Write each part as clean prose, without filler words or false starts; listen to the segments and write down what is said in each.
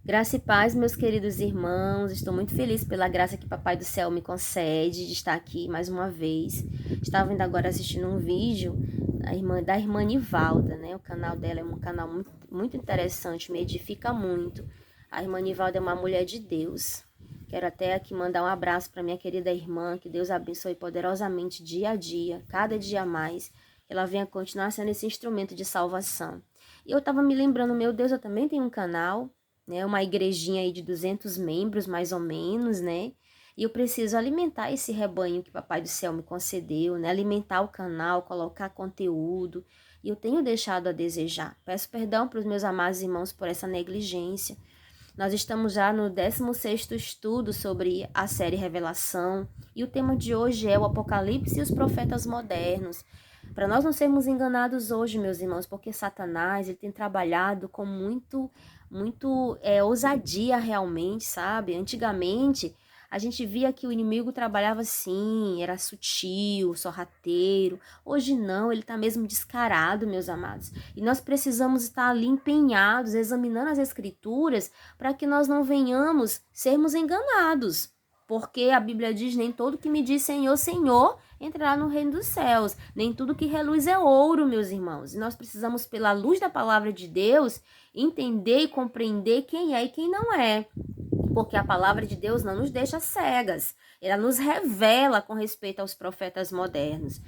Graça e paz, meus queridos irmãos. Estou muito feliz pela graça que Papai do Céu me concede de estar aqui mais uma vez. Estava ainda agora assistindo um vídeo da irmã Nivalda, né? O canal dela é um canal muito interessante, me edifica muito. A irmã Nivalda é uma mulher de Deus. Quero até aqui mandar um abraço para minha querida irmã, que Deus abençoe poderosamente dia a dia, cada dia mais. Que ela venha continuar sendo esse instrumento de salvação. E eu estava me lembrando, meu Deus, eu também tenho um canal, né, uma igrejinha aí de 200 membros, mais ou menos, né, e eu preciso alimentar esse rebanho que Papai do Céu me concedeu, né, alimentar o canal, colocar conteúdo, e eu tenho deixado a desejar. Peço perdão para os meus amados irmãos por essa negligência. Nós estamos já no 16º estudo sobre a série Revelação, e o tema de hoje é o Apocalipse e os profetas modernos. Para nós não sermos enganados hoje, meus irmãos, porque Satanás ele tem trabalhado com muito ousadia realmente, sabe? Antigamente, a gente via que o inimigo trabalhava assim, era sutil, sorrateiro. Hoje não, ele está mesmo descarado, meus amados. E nós precisamos estar ali empenhados, examinando as escrituras, para que nós não venhamos sermos enganados. Porque a Bíblia diz, nem todo que me diz Senhor, Senhor, entrará no reino dos céus. Nem tudo que reluz é ouro, meus irmãos. E nós precisamos, pela luz da palavra de Deus, entender e compreender quem é e quem não é. Porque a palavra de Deus não nos deixa cegas. Ela nos revela com respeito aos profetas modernos.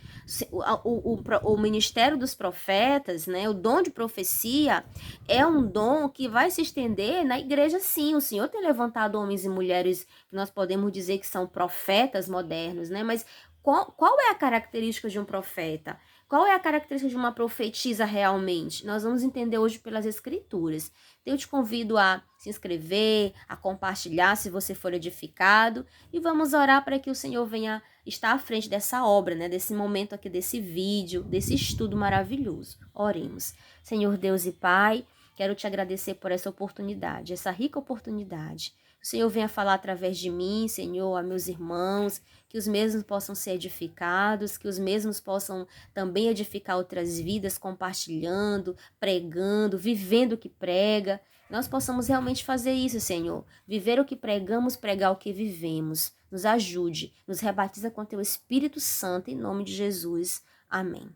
O ministério dos profetas, né, o dom de profecia, é um dom que vai se estender na igreja, sim. O Senhor tem levantado homens e mulheres que nós podemos dizer que são profetas modernos, né? Mas qual é a característica de um profeta? Qual é a característica de uma profetisa realmente? Nós vamos entender hoje pelas escrituras. Então, eu te convido a se inscrever, a compartilhar se você for edificado, e vamos orar para que o Senhor venha estar à frente dessa obra, né? Desse momento aqui, desse vídeo, desse estudo maravilhoso. Oremos. Senhor Deus e Pai, quero te agradecer por essa oportunidade, essa rica oportunidade. O Senhor venha falar através de mim, Senhor, a meus irmãos, que os mesmos possam ser edificados, que os mesmos possam também edificar outras vidas, compartilhando, pregando, vivendo o que prega. Nós possamos realmente fazer isso, Senhor. Viver o que pregamos, pregar o que vivemos. Nos ajude, nos rebatiza com teu Espírito Santo, em nome de Jesus. Amém.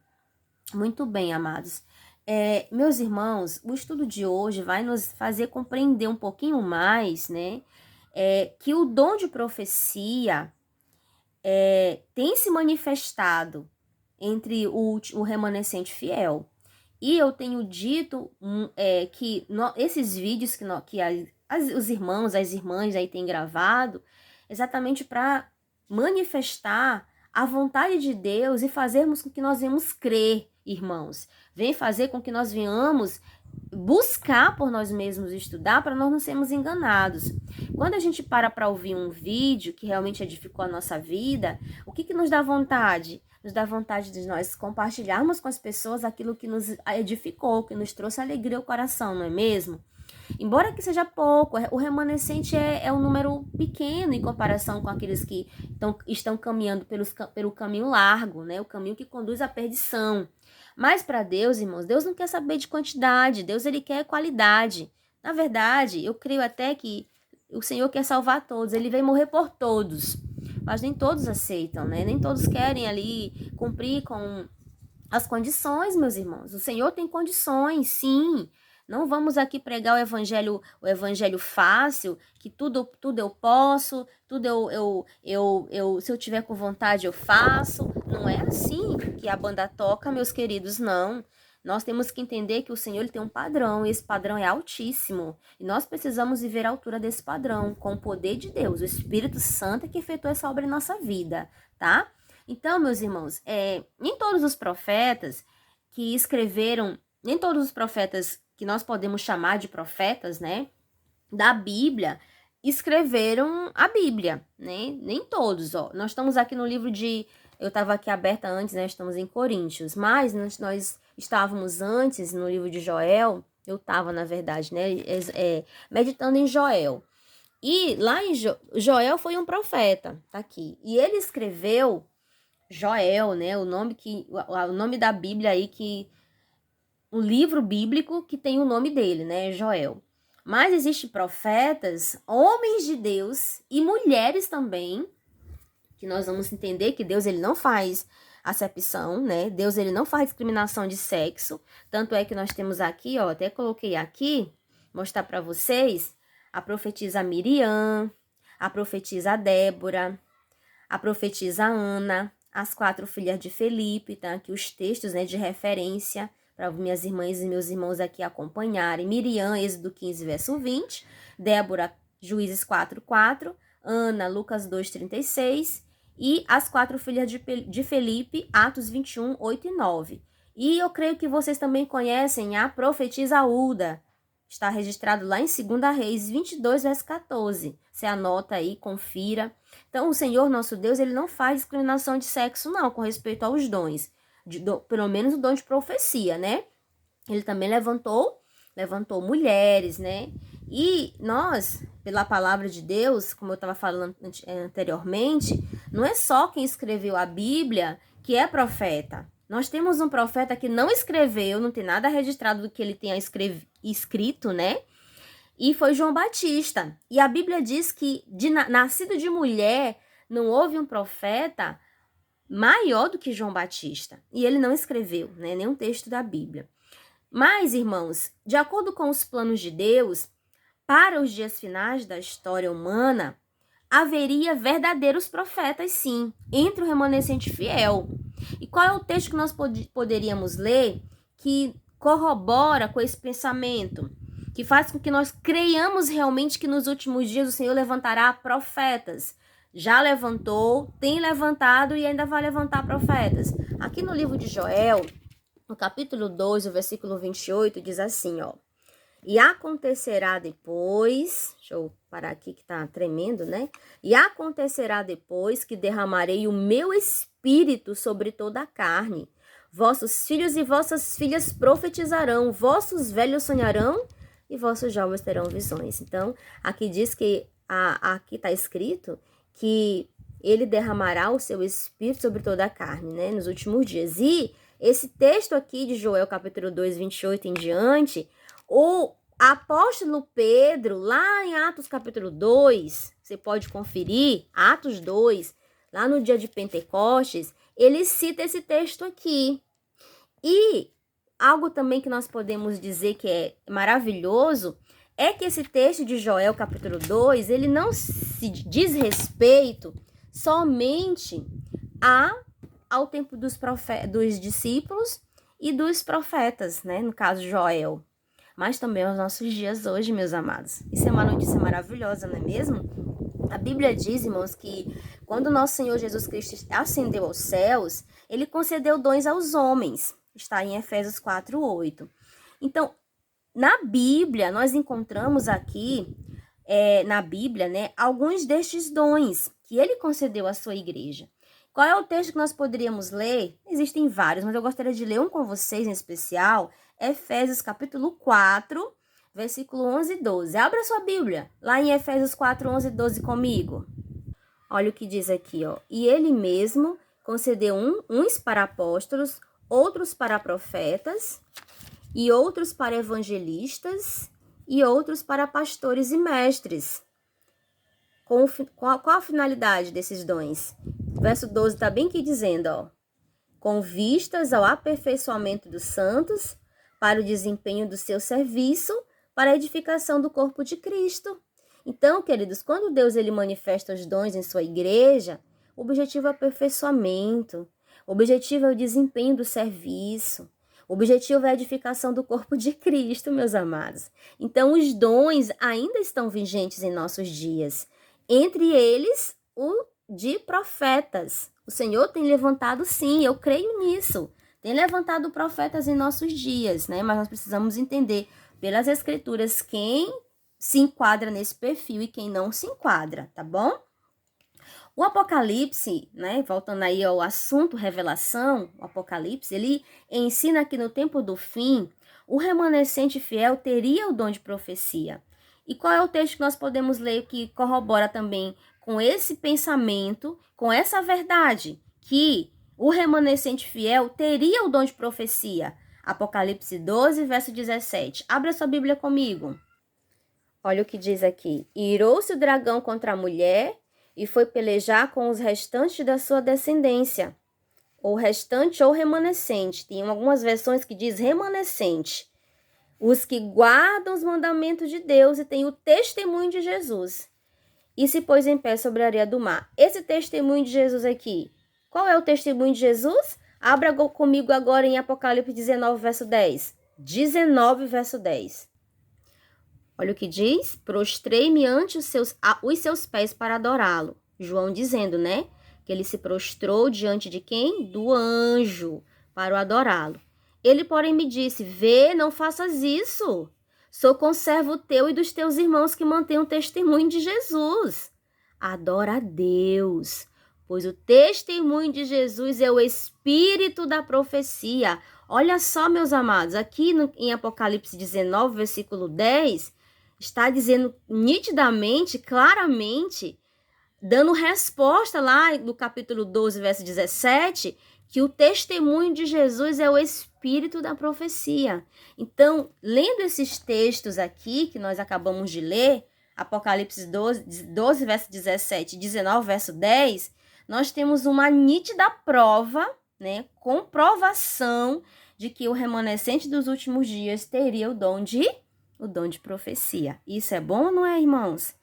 Muito bem, amados. Meus irmãos, o estudo de hoje vai nos fazer compreender um pouquinho mais, né? Que o dom de profecia tem se manifestado entre o remanescente fiel. E eu tenho dito que esses vídeos que os irmãos, as irmãs aí têm gravado, exatamente para manifestar a vontade de Deus e fazermos com que nós venhamos crer, irmãos. Vem fazer com que nós venhamos buscar por nós mesmos, estudar, para nós não sermos enganados. Quando a gente para ouvir um vídeo que realmente edificou a nossa vida, o que nos dá vontade? Nos dá vontade de nós compartilharmos com as pessoas aquilo que nos edificou, que nos trouxe alegria ao coração, não é mesmo? Embora que seja pouco, o remanescente é um número pequeno em comparação com aqueles que estão caminhando pelo caminho largo, né? O caminho que conduz à perdição. Mas para Deus, irmãos, Deus não quer saber de quantidade, Deus ele quer qualidade. Na verdade, eu creio até que o Senhor quer salvar todos, ele veio morrer por todos. Mas nem todos aceitam, né? Nem todos querem ali cumprir com as condições, meus irmãos. O Senhor tem condições, sim. Não vamos aqui pregar o evangelho fácil, que tudo eu posso, tudo se eu tiver com vontade eu faço. Não é assim que a banda toca, meus queridos, não. Nós temos que entender que o Senhor ele tem um padrão, e esse padrão é altíssimo. E nós precisamos viver à altura desse padrão, com o poder de Deus, o Espírito Santo que efetuou essa obra em nossa vida, tá? Então, meus irmãos, nem todos os profetas que escreveram, nem todos os profetas que nós podemos chamar de profetas, né, da Bíblia, escreveram a Bíblia, né? Nem todos, ó. Nós estamos aqui no livro eu estava aqui aberta antes, né? Estamos em Coríntios, mas nós estávamos antes no livro de Joel, eu estava, na verdade, né, meditando em Joel. E lá em Joel foi um profeta, tá aqui. E ele escreveu Joel, né? O nome da Bíblia aí, o livro bíblico que tem o nome dele, né? Joel. Mas existem profetas, homens de Deus e mulheres também, que nós vamos entender que Deus ele não faz acepção, né? Deus ele não faz discriminação de sexo. Tanto é que nós temos aqui, ó, até coloquei aqui, mostrar para vocês, a profetisa Miriam, a profetisa Débora, a profetisa Ana, as 4 filhas de Felipe, tá? Aqui os textos, né, de referência para minhas irmãs e meus irmãos aqui acompanharem. Miriam, Êxodo 15, verso 20. Débora, Juízes 4:4. Ana, Lucas 2:36. E as 4 filhas de Felipe, Atos 21, 8 e 9. E eu creio que vocês também conhecem a profetisa Uda. Está registrado lá em 2 Reis 22, verso 14. Você anota aí, confira. Então, o Senhor nosso Deus, ele não faz discriminação de sexo, não, com respeito aos dons. Pelo menos o dom de profecia, né? Ele também levantou mulheres, né? E nós, pela palavra de Deus, como eu estava falando anteriormente, não é só quem escreveu a Bíblia que é profeta. Nós temos um profeta que não escreveu, não tem nada registrado do que ele tenha escrito, né? E foi João Batista. E a Bíblia diz que, nascido de mulher, não houve um profeta maior do que João Batista. E ele não escreveu, né, nenhum texto da Bíblia. Mas, irmãos, de acordo com os planos de Deus, para os dias finais da história humana, haveria verdadeiros profetas, sim, entre o remanescente fiel. E qual é o texto que nós poderíamos ler que corrobora com esse pensamento? Que faz com que nós creiamos realmente que nos últimos dias o Senhor levantará profetas. Já levantou, tem levantado e ainda vai levantar profetas. Aqui no livro de Joel, no capítulo 2, o versículo 28, diz assim, ó. E acontecerá depois, deixa eu parar aqui que tá tremendo, né? E acontecerá depois que derramarei o meu espírito sobre toda a carne. Vossos filhos e vossas filhas profetizarão, vossos velhos sonharão e vossos jovens terão visões. Então, aqui diz que, aqui está escrito que ele derramará o seu espírito sobre toda a carne, né? Nos últimos dias. E esse texto aqui de Joel, capítulo 2, 28 em diante, o apóstolo Pedro, lá em Atos capítulo 2, você pode conferir, Atos 2, lá no dia de Pentecostes, ele cita esse texto aqui. E algo também que nós podemos dizer que é maravilhoso é que esse texto de Joel capítulo 2, ele não se diz respeito somente ao tempo dos discípulos e dos profetas, né? No caso Joel, mas também aos nossos dias hoje, meus amados. Isso é uma notícia maravilhosa, não é mesmo? A Bíblia diz, irmãos, que quando nosso Senhor Jesus Cristo ascendeu aos céus, ele concedeu dons aos homens. Está em Efésios 4:8. Então, na Bíblia, nós encontramos aqui, na Bíblia, né, alguns destes dons que ele concedeu à sua igreja. Qual é o texto que nós poderíamos ler? Existem vários, mas eu gostaria de ler um com vocês em especial, Efésios capítulo 4, versículo 11 e 12. Abra sua Bíblia, lá em Efésios 4, 11 e 12 comigo. Olha o que diz aqui, ó. E ele mesmo concedeu uns para apóstolos, outros para profetas, e outros para evangelistas, e outros para pastores e mestres. Qual a finalidade desses dons? Verso 12 está bem aqui dizendo, ó. Com vistas ao aperfeiçoamento dos santos, para o desempenho do seu serviço, para a edificação do corpo de Cristo. Então, queridos, quando Deus ele manifesta os dons em sua igreja, o objetivo é o aperfeiçoamento, o objetivo é o desempenho do serviço, o objetivo é a edificação do corpo de Cristo, meus amados. Então, os dons ainda estão vigentes em nossos dias. Entre eles, o de profetas. O Senhor tem levantado, sim, eu creio nisso. Tem levantado profetas em nossos dias, né? Mas nós precisamos entender pelas Escrituras quem se enquadra nesse perfil e quem não se enquadra, tá bom? O Apocalipse, né? Voltando aí ao assunto revelação, o Apocalipse, ele ensina que no tempo do fim, o remanescente fiel teria o dom de profecia. E qual é o texto que nós podemos ler que corrobora também com esse pensamento, com essa verdade, que o remanescente fiel teria o dom de profecia? Apocalipse 12, verso 17. Abra sua Bíblia comigo. Olha o que diz aqui. Irou-se o dragão contra a mulher e foi pelejar com os restantes da sua descendência. Ou restante ou remanescente. Tem algumas versões que diz remanescente. Os que guardam os mandamentos de Deus e têm o testemunho de Jesus. E se pôs em pé sobre a areia do mar. Esse testemunho de Jesus aqui. Qual é o testemunho de Jesus? Abra comigo agora em Apocalipse 19, verso 10. 19, verso 10. Olha o que diz. Prostrei-me ante os seus pés para adorá-lo. João dizendo, né? Que ele se prostrou diante de quem? Do anjo, para o adorá-lo. Ele, porém, me disse, vê, não faças isso. Sou conservo teu e dos teus irmãos que mantêm o testemunho de Jesus. Adora a Deus, pois o testemunho de Jesus é o espírito da profecia. Olha só, meus amados, aqui em Apocalipse 19, versículo 10, está dizendo nitidamente, claramente, dando resposta lá no capítulo 12, verso 17, que o testemunho de Jesus é o espírito da profecia. Então, lendo esses textos aqui, que nós acabamos de ler, Apocalipse 12 verso 17 e 19, verso 10, nós temos uma nítida prova, né, comprovação de que o remanescente dos últimos dias teria o dom de profecia. Isso é bom ou não é, irmãos?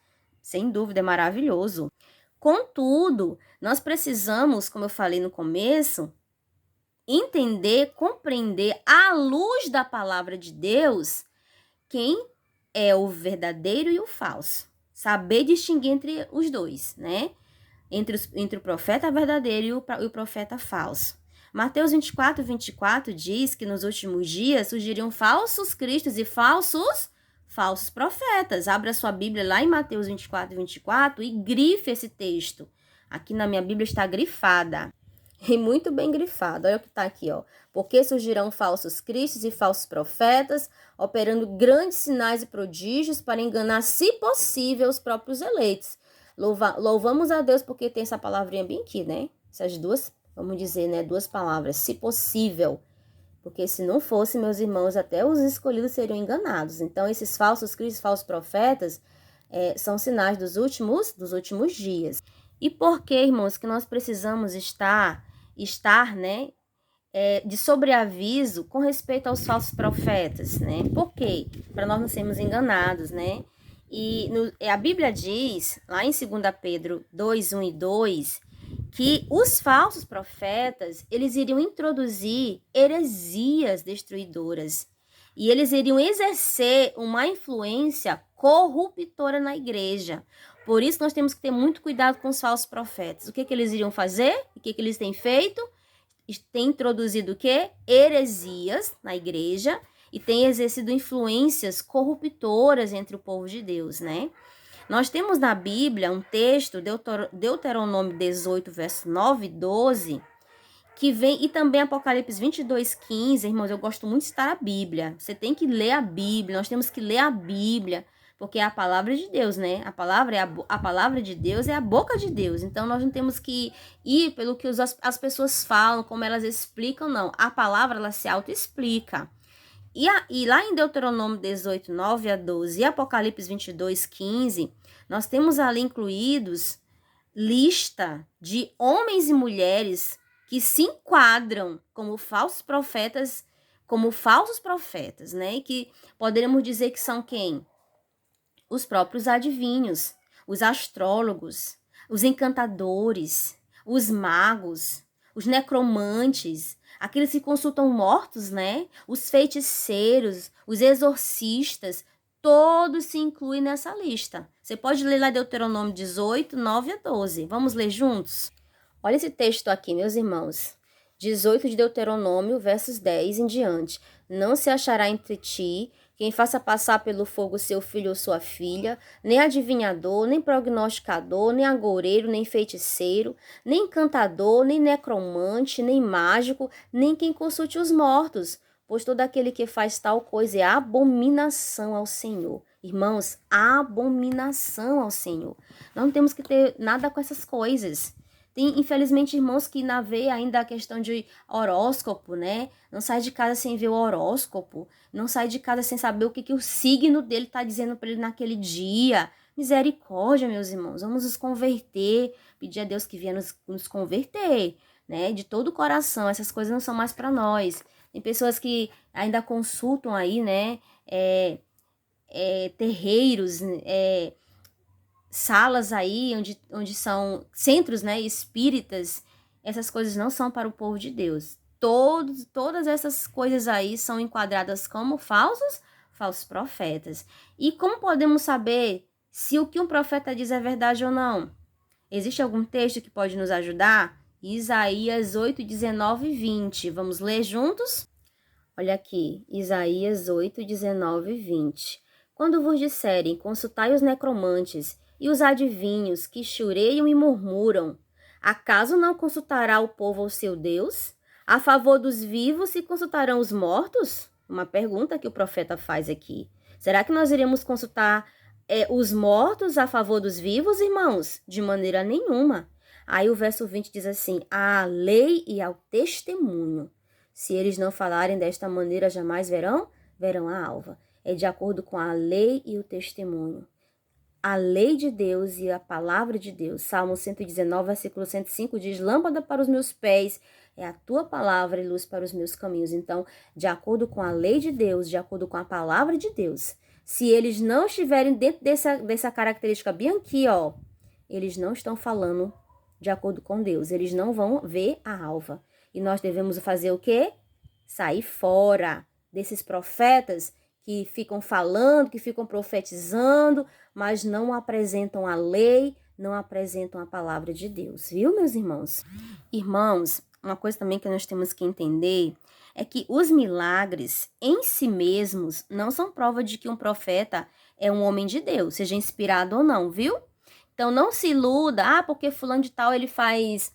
Sem dúvida, é maravilhoso. Contudo, nós precisamos, como eu falei no começo, entender, compreender, à luz da palavra de Deus, quem é o verdadeiro e o falso. Saber distinguir entre os dois, né? Entre o profeta verdadeiro e o profeta falso. Mateus 24, 24 diz que nos últimos dias surgiriam falsos cristos e falsos profetas. Abra sua Bíblia lá em Mateus 24, 24 e grife esse texto. Aqui na minha Bíblia está grifada. E muito bem grifado. Olha o que está aqui, ó. Porque surgirão falsos cristos e falsos profetas, operando grandes sinais e prodígios para enganar, se possível, os próprios eleitos. Louvamos a Deus porque tem essa palavrinha bem aqui, né? Essas duas, vamos dizer, né? Duas palavras, se possível. Porque se não fosse, meus irmãos, até os escolhidos seriam enganados. Então, esses falsos cristos, falsos profetas, são sinais dos últimos dias. E por que, irmãos, que nós precisamos estar, né, de sobreaviso com respeito aos falsos profetas, né? Por quê? Para nós não sermos enganados, né? E a Bíblia diz, lá em 2 Pedro 2, 1 e 2, que os falsos profetas, eles iriam introduzir heresias destruidoras. E eles iriam exercer uma influência corruptora na igreja. Por isso, nós temos que ter muito cuidado com os falsos profetas. O que eles iriam fazer? O que eles têm feito? Tem introduzido o quê? Heresias na igreja e tem exercido influências corruptoras entre o povo de Deus, né? Nós temos na Bíblia um texto, Deuteronômio 18, verso 9 e 12, que vem, e também Apocalipse 22, 15, irmãos, eu gosto muito de citar a Bíblia. Você tem que ler a Bíblia, nós temos que ler a Bíblia, porque é a palavra de Deus, né? A palavra de Deus é a boca de Deus. Então, nós não temos que ir pelo que as pessoas falam, como elas explicam, não. A palavra, ela se auto-explica. E lá em Deuteronômio 18, 9 a 12 e Apocalipse 22, 15, nós temos ali incluídos lista de homens e mulheres que se enquadram como falsos profetas, né? E que poderíamos dizer que são quem? Os próprios adivinhos, os astrólogos, os encantadores, os magos, os necromantes, aqueles que consultam mortos, né? Os feiticeiros, os exorcistas, todos se incluem nessa lista. Você pode ler lá Deuteronômio 18, 9 a 12. Vamos ler juntos? Olha esse texto aqui, meus irmãos. 18 de Deuteronômio, versos 10 em diante. Não se achará entre ti quem faça passar pelo fogo seu filho ou sua filha, nem adivinhador, nem prognosticador, nem agoureiro, nem feiticeiro, nem encantador, nem necromante, nem mágico, nem quem consulte os mortos, pois todo aquele que faz tal coisa é abominação ao Senhor. Irmãos, abominação ao Senhor. Não temos que ter nada com essas coisas. Tem, infelizmente, irmãos que ainda vê ainda a questão de horóscopo, né? Não sai de casa sem ver o horóscopo, não sai de casa sem saber o que, que o signo dele está dizendo para ele naquele dia. Misericórdia, meus irmãos, vamos nos converter, pedir a Deus que venha nos converter, né? De todo o coração, essas coisas não são mais para nós. Tem pessoas que ainda consultam aí, né? Terreiros, salas aí, onde são centros, né, espíritas. Essas coisas não são para o povo de Deus. Todas essas coisas aí são enquadradas como falsos profetas. E como podemos saber se o que um profeta diz é verdade ou não? Existe algum texto que pode nos ajudar? Isaías 8, 19 e 20. Vamos ler juntos? Olha aqui, Isaías 8, 19 e 20. Quando vos disserem, consultai os necromantes e os adivinhos que chureiam e murmuram, acaso não consultará o povo ao seu Deus? A favor dos vivos se consultarão os mortos? Uma pergunta que o profeta faz aqui. Será que nós iremos consultar os mortos a favor dos vivos, irmãos? De maneira nenhuma. Aí o verso 20 diz assim, à lei e ao testemunho. Se eles não falarem desta maneira, jamais verão a alva. É de acordo com a lei e o testemunho. A lei de Deus e a palavra de Deus. Salmo 119, versículo 105 diz, lâmpada para os meus pés é a tua palavra e luz para os meus caminhos. Então, de acordo com a lei de Deus, de acordo com a palavra de Deus, se eles não estiverem dentro dessa característica bem aqui, ó, eles não estão falando de acordo com Deus. Eles não vão ver a alva. E nós devemos fazer o quê? Sair fora desses profetas que ficam falando, que ficam profetizando, mas não apresentam a lei, não apresentam a palavra de Deus. Viu, meus irmãos? Irmãos, uma coisa também que nós temos que entender é que os milagres em si mesmos não são prova de que um profeta é um homem de Deus, seja inspirado ou não, viu? Então não se iluda, porque fulano de tal ele faz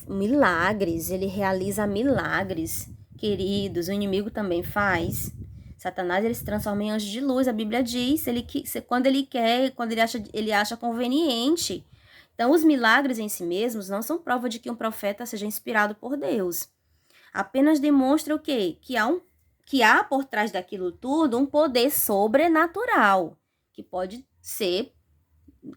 milagres, ele realiza milagres, queridos. O inimigo também faz. Satanás ele se transforma em anjo de luz, a Bíblia diz, quando ele quer, quando ele acha conveniente. Então, os milagres em si mesmos não são prova de que um profeta seja inspirado por Deus. Apenas demonstra o quê? Que há por trás daquilo tudo um poder sobrenatural, que pode ser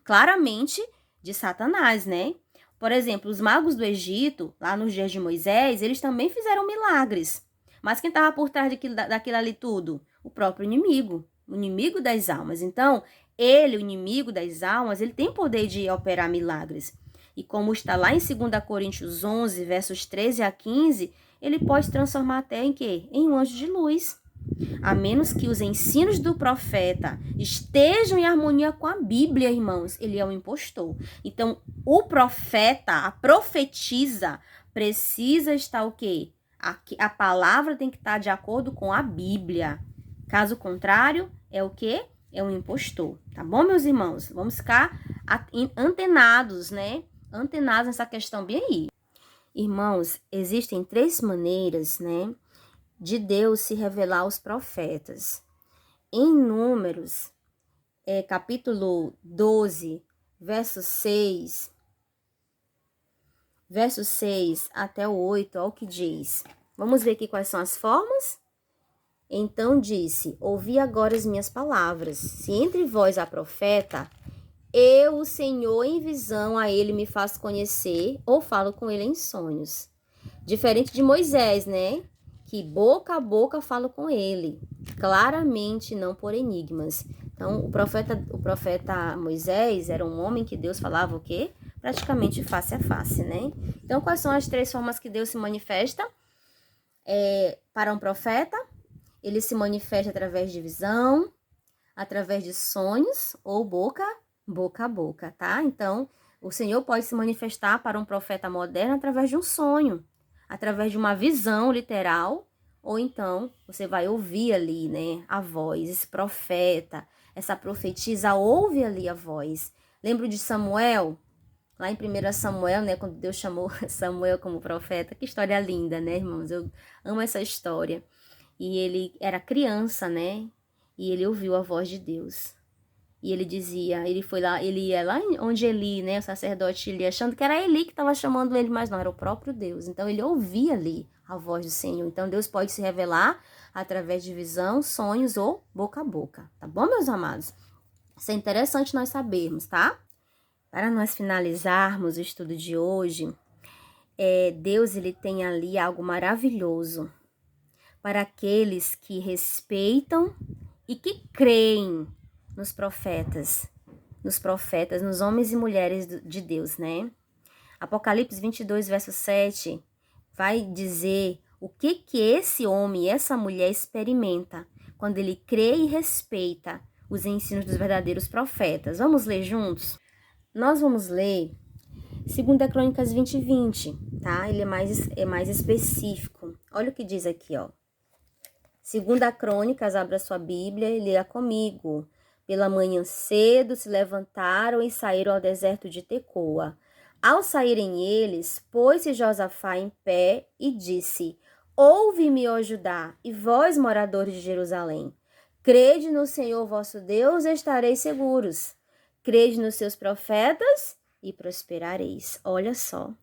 claramente de Satanás, né? Por exemplo, os magos do Egito, lá nos dias de Moisés, eles também fizeram milagres. Mas quem estava por trás daquilo ali tudo? O próprio inimigo, o inimigo das almas. Então, ele, o inimigo das almas, ele tem poder de operar milagres. E como está lá em 2 Coríntios 11, versos 13 a 15, ele pode transformar até em quê? Em um anjo de luz. A menos que os ensinos do profeta estejam em harmonia com a Bíblia, irmãos, ele é um impostor. Então, o profeta, a profetisa, precisa estar o quê? A palavra tem que estar de acordo com a Bíblia. Caso contrário, é o quê? É um impostor. Tá bom, meus irmãos? Vamos ficar antenados, né? Antenados nessa questão bem aí. Irmãos, existem 3 maneiras, né, de Deus se revelar aos profetas. Em Números, capítulo 12, verso 6 até o 8, olha o que diz. Vamos ver aqui quais são as formas? Então disse, ouvi agora as minhas palavras. Se entre vós há profeta, eu, o Senhor, em visão a ele me faço conhecer, ou falo com ele em sonhos. Diferente de Moisés, né? Que boca a boca falo com ele, claramente, não por enigmas. Então, o profeta Moisés era um homem que Deus falava o quê? Praticamente face a face, né? Então, quais são as 3 formas que Deus se manifesta para um profeta? Ele se manifesta através de visão, através de sonhos ou boca a boca, tá? Então, o Senhor pode se manifestar para um profeta moderno através de um sonho, através de uma visão literal, ou então você vai ouvir ali, né, a voz, esse profeta, essa profetisa ouve ali a voz. Lembro de Samuel, lá em 1 Samuel, né, quando Deus chamou Samuel como profeta. Que história linda, né, irmãos? Eu amo essa história. E ele era criança, né, e ele ouviu a voz de Deus. E ele dizia, ele foi lá, ele ia lá onde Eli, né, o sacerdote Eli, achando que era Eli que estava chamando ele, mas não, era o próprio Deus. Então ele ouvia ali a voz do Senhor. Então Deus pode se revelar através de visão, sonhos ou boca a boca. Tá bom, meus amados? Isso é interessante nós sabermos, tá? Para nós finalizarmos o estudo de hoje, Deus ele tem ali algo maravilhoso para aqueles que respeitam e que creem nos profetas, nos homens e mulheres de Deus, né? Apocalipse 22, verso 7, vai dizer o que esse homem e essa mulher experimenta quando ele crê e respeita os ensinos dos verdadeiros profetas. Vamos ler juntos? Nós vamos ler 2 Crônicas 20, 20, tá? Ele é mais específico. Olha o que diz aqui, ó. 2 Crônicas, abra sua Bíblia e leia comigo. Pela manhã cedo se levantaram e saíram ao deserto de Tecoa. Ao saírem eles, pôs-se Josafá em pé e disse: Ouve-me, ó Judá, e vós, moradores de Jerusalém. Crede no Senhor vosso Deus e estareis seguros. Crede nos seus profetas e prosperareis. Olha só,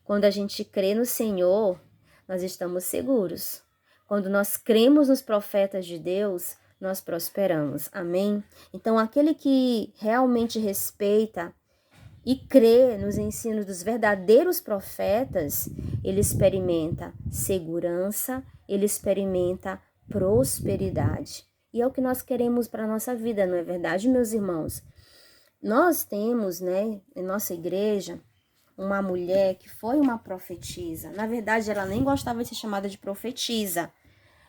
quando a gente crê no Senhor, nós estamos seguros. Quando nós cremos nos profetas de Deus, nós prosperamos. Amém? Então, aquele que realmente respeita e crê nos ensinos dos verdadeiros profetas, ele experimenta segurança, ele experimenta prosperidade. E é o que nós queremos para a nossa vida, não é verdade, meus irmãos? Nós temos, né, em nossa igreja, uma mulher que foi uma profetisa. Na verdade, ela nem gostava de ser chamada de profetisa.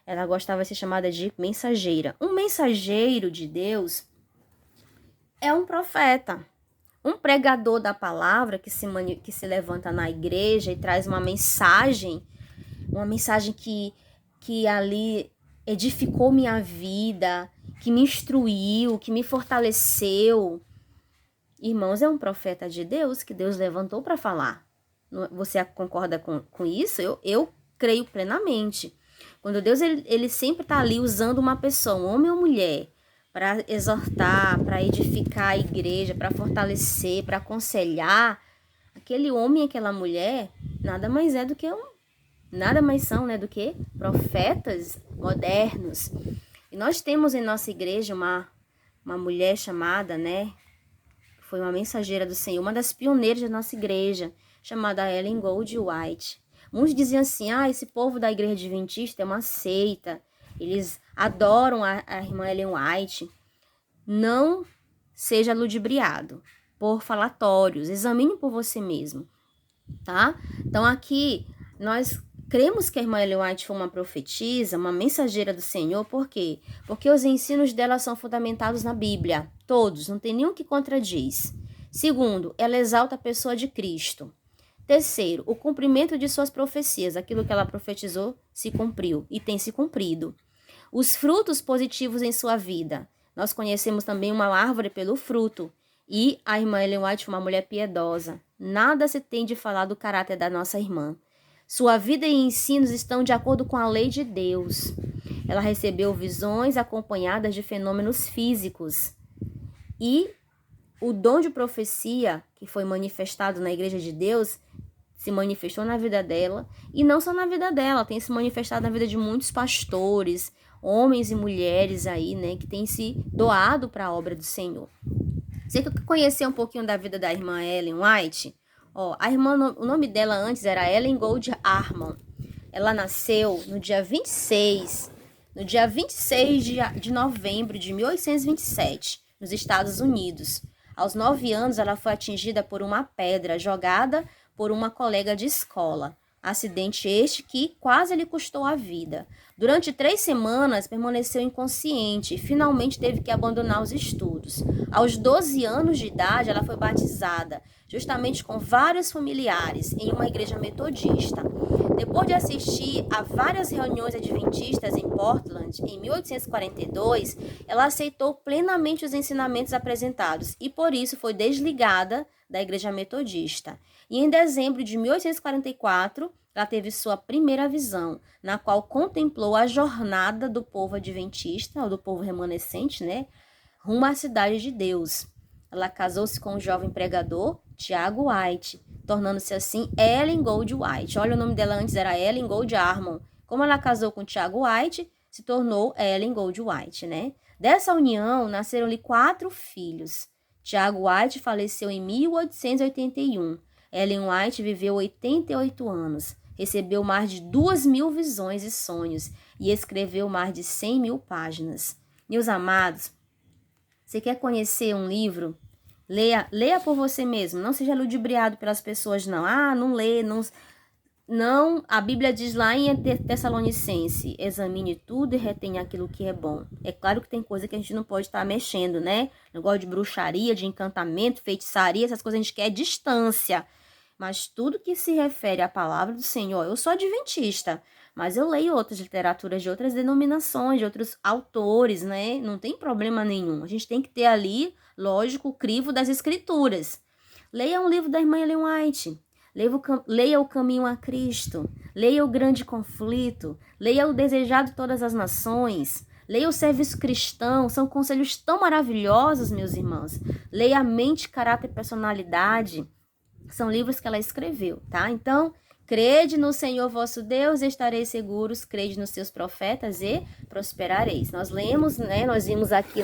Ela gostava de ser chamada de mensageira. Um mensageiro de Deus é um profeta. Um pregador da palavra que se levanta na igreja e traz uma mensagem que ali edificou minha vida, que me instruiu, que me fortaleceu. Irmãos, é um profeta de Deus que Deus levantou para falar. Você concorda com isso? Eu creio plenamente. Quando Deus ele sempre está ali usando uma pessoa, um homem ou mulher, para exortar, para edificar a igreja, para fortalecer, para aconselhar, aquele homem e aquela mulher nada mais são, né, do que profetas modernos. E nós temos em nossa igreja uma mulher chamada, né, foi uma mensageira do Senhor, uma das pioneiras da nossa igreja, chamada Ellen Gold White. Muitos diziam assim, esse povo da igreja adventista é uma seita, eles adoram a irmã Ellen White. Não seja ludibriado por falatórios, examine por você mesmo, tá? Então aqui nós cremos que a irmã Ellen White foi uma profetisa, uma mensageira do Senhor, por quê? Porque os ensinos dela são fundamentados na Bíblia, todos, não tem nenhum que contradiz. Segundo, ela exalta a pessoa de Cristo. Terceiro, o cumprimento de suas profecias, aquilo que ela profetizou se cumpriu e tem se cumprido. Os frutos positivos em sua vida. Nós conhecemos também uma árvore pelo fruto. E a irmã Ellen White foi uma mulher piedosa. Nada se tem de falar do caráter da nossa irmã. Sua vida e ensinos estão de acordo com a lei de Deus. Ela recebeu visões acompanhadas de fenômenos físicos. E o dom de profecia, que foi manifestado na Igreja de Deus, se manifestou na vida dela. E não só na vida dela, tem se manifestado na vida de muitos pastores, homens e mulheres aí, né, que têm se doado para a obra do Senhor. Você quer conhecer um pouquinho da vida da irmã Ellen White? A irmã, o nome dela antes era Ellen Gold Harmon. Ela nasceu no dia 26 de novembro de 1827, nos Estados Unidos. Aos 9 anos, ela foi atingida por uma pedra jogada por uma colega de escola. Acidente este que quase lhe custou a vida. Durante 3 semanas, permaneceu inconsciente e finalmente teve que abandonar os estudos. Aos 12 anos de idade, ela foi batizada, justamente com vários familiares, em uma igreja metodista. Depois de assistir a várias reuniões adventistas em Portland, em 1842, ela aceitou plenamente os ensinamentos apresentados e, por isso, foi desligada da igreja metodista. E em dezembro de 1844, ela teve sua primeira visão, na qual contemplou a jornada do povo adventista, ou do povo remanescente, né? rumo à cidade de Deus. Ela casou-se com o jovem pregador Tiago White, tornando-se assim Ellen Gold White. Olha, o nome dela antes era Ellen Gold Harmon. Como ela casou com Tiago White, se tornou Ellen Gold White, né? Dessa união, nasceram-lhe 4 filhos. Tiago White faleceu em 1881. Ellen White viveu 88 anos. Recebeu mais de 2.000 visões e sonhos e escreveu mais de 100.000 páginas. Meus amados, você quer conhecer um livro? Leia por você mesmo. Não seja ludibriado pelas pessoas, não. Não lê, não. A Bíblia diz lá em Tessalonicense, examine tudo e retenha aquilo que é bom. É claro que tem coisa que a gente não pode estar mexendo, né? Negócio de bruxaria, de encantamento, feitiçaria, essas coisas a gente quer distância. Mas tudo que se refere à palavra do Senhor, eu sou adventista, mas eu leio outras literaturas de outras denominações, de outros autores, né? Não tem problema nenhum. A gente tem que ter ali, lógico, o crivo das escrituras. Leia um livro da irmã Ellen White. Leia o Caminho a Cristo. Leia o Grande Conflito. Leia o Desejado de Todas as Nações. Leia o Serviço Cristão. São conselhos tão maravilhosos, meus irmãos. Leia a Mente, Caráter e Personalidade. São livros que ela escreveu, tá? Então, crede no Senhor vosso Deus e estareis seguros, crede nos seus profetas e prosperareis. Nós lemos, né? Nós vimos aqui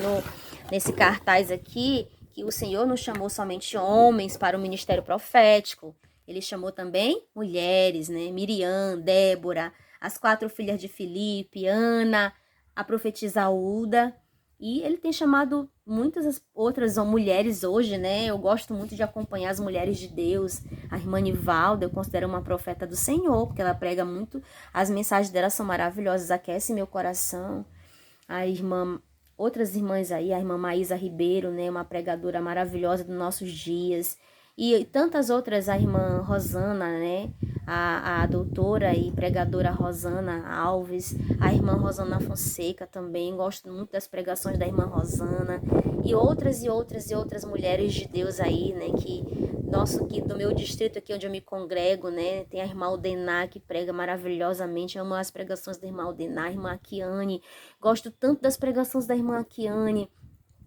nesse cartaz aqui que o Senhor não chamou somente homens para o ministério profético. Ele chamou também mulheres, né? Miriam, Débora, as 4 filhas de Filipe, Ana, a profetisa Aúda. E ele tem chamado muitas outras mulheres hoje, né? Eu gosto muito de acompanhar as mulheres de Deus. A irmã Nivalda, eu considero uma profeta do Senhor, porque ela prega muito. As mensagens dela são maravilhosas, aquecem meu coração. Outras irmãs aí, a irmã Maísa Ribeiro, né? Uma pregadora maravilhosa dos nossos dias. E tantas outras, a irmã Rosana, né? A doutora e pregadora Rosana Alves, a irmã Rosana Fonseca também, gosto muito das pregações da irmã Rosana, e outras mulheres de Deus aí, né, aqui do meu distrito aqui onde eu me congrego, né, tem a irmã Aldená que prega maravilhosamente, eu amo as pregações da irmã Aldená, a irmã Akiane, gosto tanto das pregações da irmã Akiane,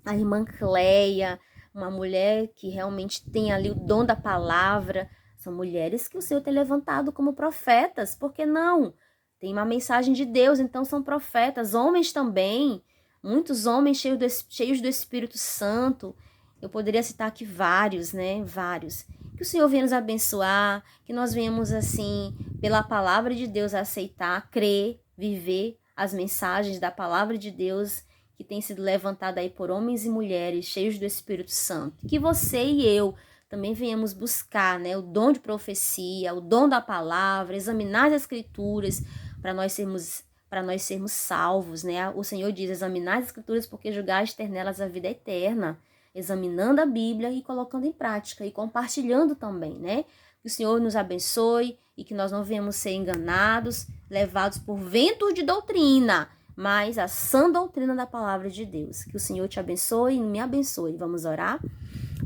a irmã Cleia, uma mulher que realmente tem ali o dom da palavra. São mulheres que o Senhor tem levantado como profetas, por que não? Tem uma mensagem de Deus, então são profetas. Homens também, muitos homens cheios do Espírito Santo. Eu poderia citar aqui vários, né? Vários. Que o Senhor venha nos abençoar, que nós venhamos assim, pela palavra de Deus, aceitar, crer, viver as mensagens da palavra de Deus que tem sido levantada aí por homens e mulheres cheios do Espírito Santo. Que você e eu também venhamos buscar, né, o dom de profecia, o dom da palavra, examinar as escrituras para nós sermos salvos, né? O Senhor diz: examinar as escrituras porque julgaste ter nelas a vida eterna, examinando a Bíblia e colocando em prática e compartilhando também, né? Que o Senhor nos abençoe e que nós não venhamos ser enganados, levados por ventos de doutrina, mas a sã doutrina da palavra de Deus. Que o Senhor te abençoe e me abençoe. Vamos orar?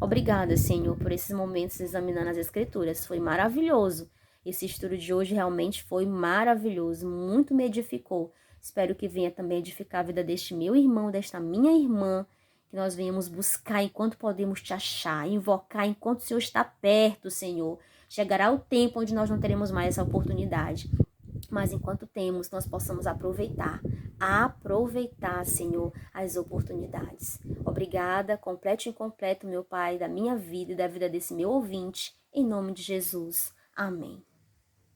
Obrigada, Senhor, por esses momentos examinando as Escrituras. Foi maravilhoso. Esse estudo de hoje realmente foi maravilhoso, muito me edificou. Espero que venha também edificar a vida deste meu irmão, desta minha irmã, que nós venhamos buscar enquanto podemos te achar, invocar enquanto o Senhor está perto, Senhor. Chegará o tempo onde nós não teremos mais essa oportunidade. Mas enquanto temos, nós possamos aproveitar, Senhor, as oportunidades. Obrigada, complete e incompleto, meu Pai, da minha vida e da vida desse meu ouvinte, em nome de Jesus. Amém.